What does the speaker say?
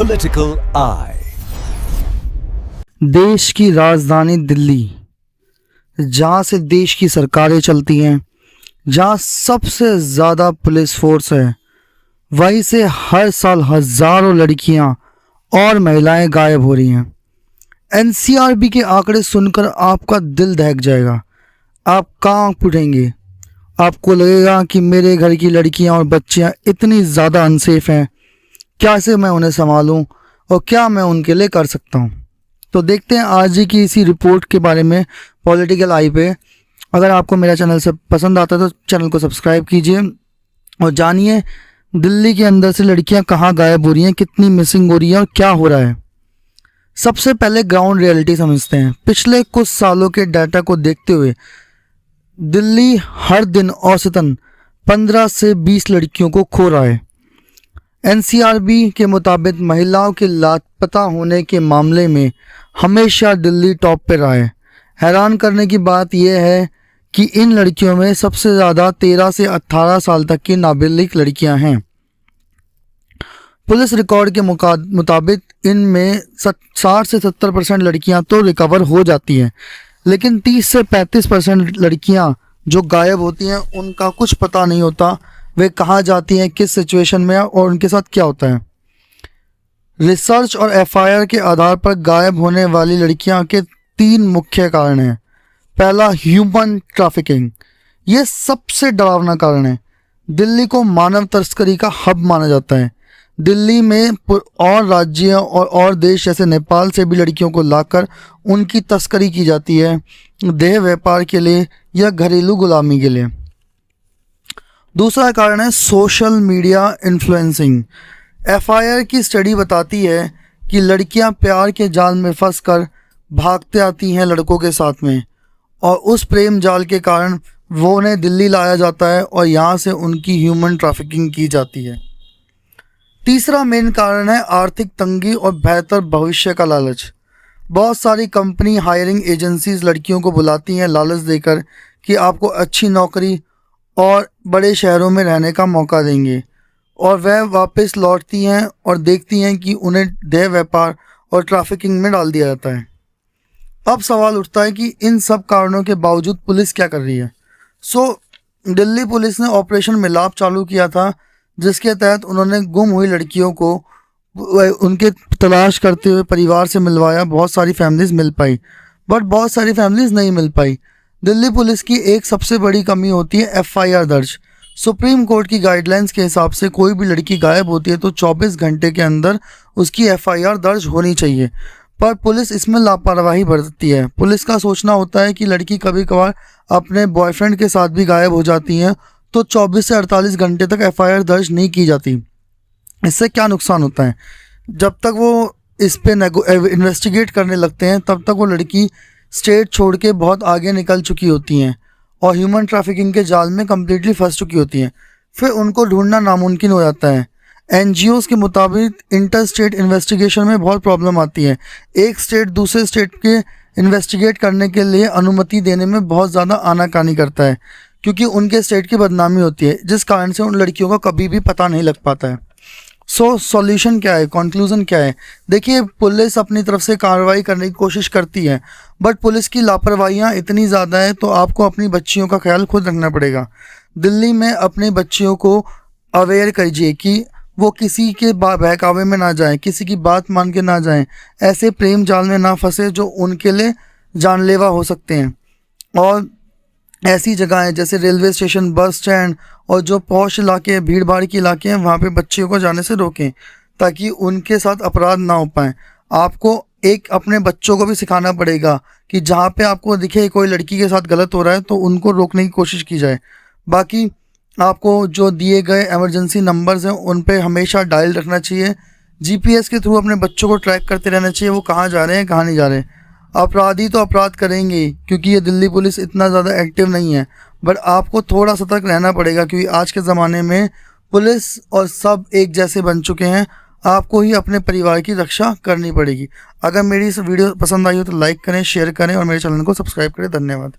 Political Eye। देश की राजधानी दिल्ली, जहाँ से देश की सरकारें चलती हैं, जहाँ सबसे ज़्यादा पुलिस फोर्स है, वहीं से हर साल हज़ारों लड़कियाँ और महिलाएं गायब हो रही हैं। एनसीआरबी के आंकड़े सुनकर आपका दिल दहक जाएगा, आप कांप उठेंगे। आपको लगेगा कि मेरे घर की लड़कियां और बच्चियां इतनी ज़्यादा अनसेफ हैं, कैसे मैं उन्हें संभालूं और क्या मैं उनके लिए कर सकता हूं। तो देखते हैं आज ही की इसी रिपोर्ट के बारे में पॉलिटिकल आई पे। अगर आपको मेरा चैनल से पसंद आता है तो चैनल को सब्सक्राइब कीजिए और जानिए दिल्ली के अंदर से लड़कियां कहाँ गायब हो रही हैं, कितनी मिसिंग हो रही है और क्या हो रहा है। सबसे पहले ग्राउंड रियलिटी समझते हैं। पिछले कुछ सालों के डाटा को देखते हुए दिल्ली हर दिन औसतन 15 से 20 लड़कियों को खो रहा है। एनसीआरबी के मुताबिक महिलाओं के लापता होने के मामले में हमेशा दिल्ली टॉप पे रहा है। हैरान करने की बात यह है कि इन लड़कियों में सबसे ज़्यादा 13 से 18 साल तक की नाबालिग लड़कियां हैं। पुलिस रिकॉर्ड के मुताबिक इनमें 60 से 70% लड़कियां तो रिकवर हो जाती हैं, लेकिन 30 से 35% लड़कियां जो गायब होती हैं उनका कुछ पता नहीं होता, वे कहाँ जाती हैं, किस सिचुएशन में और उनके साथ क्या होता है। रिसर्च और एफआईआर के आधार पर गायब होने वाली लड़कियां के 3 मुख्य कारण हैं। पहला, ह्यूमन ट्रैफिकिंग। ये सबसे डरावना कारण है। दिल्ली को मानव तस्करी का हब माना जाता है। दिल्ली में और राज्यों और देश जैसे नेपाल से भी लड़कियों को लाकर उनकी तस्करी की जाती है, देह व्यापार के लिए या घरेलू गुलामी के लिए। दूसरा कारण है सोशल मीडिया इन्फ्लुएंसिंग। एफआईआर की स्टडी बताती है कि लड़कियां प्यार के जाल में फंसकर भागते आती हैं लड़कों के साथ में, और उस प्रेम जाल के कारण वो उन्हें दिल्ली लाया जाता है और यहाँ से उनकी ह्यूमन ट्रैफिकिंग की जाती है। तीसरा मेन कारण है आर्थिक तंगी और बेहतर भविष्य का लालच। बहुत सारी कंपनी हायरिंग एजेंसीज लड़कियों को बुलाती हैं लालच देकर कि आपको अच्छी नौकरी और बड़े शहरों में रहने का मौका देंगे, और वह वापस लौटती हैं और देखती हैं कि उन्हें देह व्यापार और ट्रैफिकिंग में डाल दिया जाता है। अब सवाल उठता है कि इन सब कारणों के बावजूद पुलिस क्या कर रही है। दिल्ली पुलिस ने ऑपरेशन मिलाप चालू किया था, जिसके तहत उन्होंने गुम हुई लड़कियों को उनके तलाश करते हुए परिवार से मिलवाया। बहुत सारी फैमिलीज मिल पाई, बट बहुत सारी फैमिलीज नहीं मिल पाई। दिल्ली पुलिस की एक सबसे बड़ी कमी होती है एफआईआर दर्ज। सुप्रीम कोर्ट की गाइडलाइंस के हिसाब से कोई भी लड़की गायब होती है तो 24 घंटे के अंदर उसकी एफआईआर दर्ज होनी चाहिए, पर पुलिस इसमें लापरवाही बरतती है। पुलिस का सोचना होता है कि लड़की कभी कभार अपने बॉयफ्रेंड के साथ भी गायब हो जाती हैं, तो 24 से 48 घंटे तक एफआईआर दर्ज नहीं की जाती। इससे क्या नुकसान होता है, जब तक वो इस पे इन्वेस्टिगेट करने लगते हैं तब तक वो लड़की स्टेट छोड़ के बहुत आगे निकल चुकी होती हैं और ह्यूमन ट्रैफिकिंग के जाल में कम्प्लीटली फंस चुकी होती हैं। फिर उनको ढूंढना नामुमकिन हो जाता है। एनजीओज़ के मुताबिक इंटर स्टेट इन्वेस्टिगेशन में बहुत प्रॉब्लम आती है। एक स्टेट दूसरे स्टेट के इन्वेस्टिगेट करने के लिए अनुमति देने में बहुत ज़्यादा आनाकानी करता है, क्योंकि उनके स्टेट की बदनामी होती है, जिस कारण से उन लड़कियों का कभी भी पता नहीं लग पाता है। सॉल्यूशन क्या है, कंक्लूजन क्या है? देखिए, पुलिस अपनी तरफ से कार्रवाई करने की कोशिश करती है, बट पुलिस की लापरवाहियाँ इतनी ज़्यादा है तो आपको अपनी बच्चियों का ख्याल खुद रखना पड़ेगा। दिल्ली में अपने बच्चियों को अवेयर कीजिए कि वो किसी के बहकावे में ना जाएं, किसी की बात मान के ना जाएं, ऐसे प्रेम जाल में ना फंसे जो उनके लिए जानलेवा हो सकते हैं। और ऐसी जगहें जैसे रेलवे स्टेशन, बस स्टैंड और जो पॉश इलाके, भीड़ भाड़ के इलाके हैं, वहाँ पे बच्चियों को जाने से रोकें ताकि उनके साथ अपराध ना हो पाए। आपको अपने बच्चों को भी सिखाना पड़ेगा कि जहाँ पे आपको दिखे कोई लड़की के साथ गलत हो रहा है तो उनको रोकने की कोशिश की जाए। बाकी आपको जो दिए गए इमरजेंसी नंबर्स हैं उन पे हमेशा डायल रखना चाहिए। जीपीएस के थ्रू अपने बच्चों को ट्रैक करते रहना चाहिए, वो कहाँ जा रहे हैं, कहाँ नहीं जा रहे हैं। अपराधी तो अपराध करेंगे क्योंकि ये दिल्ली पुलिस इतना ज़्यादा एक्टिव नहीं है, बट आपको थोड़ा सतर्क रहना पड़ेगा क्योंकि आज के ज़माने में पुलिस और सब एक जैसे बन चुके हैं। आपको ही अपने परिवार की रक्षा करनी पड़ेगी। अगर मेरी इस वीडियो पसंद आई हो तो लाइक करें, शेयर करें और मेरे चैनल को सब्सक्राइब करें। धन्यवाद।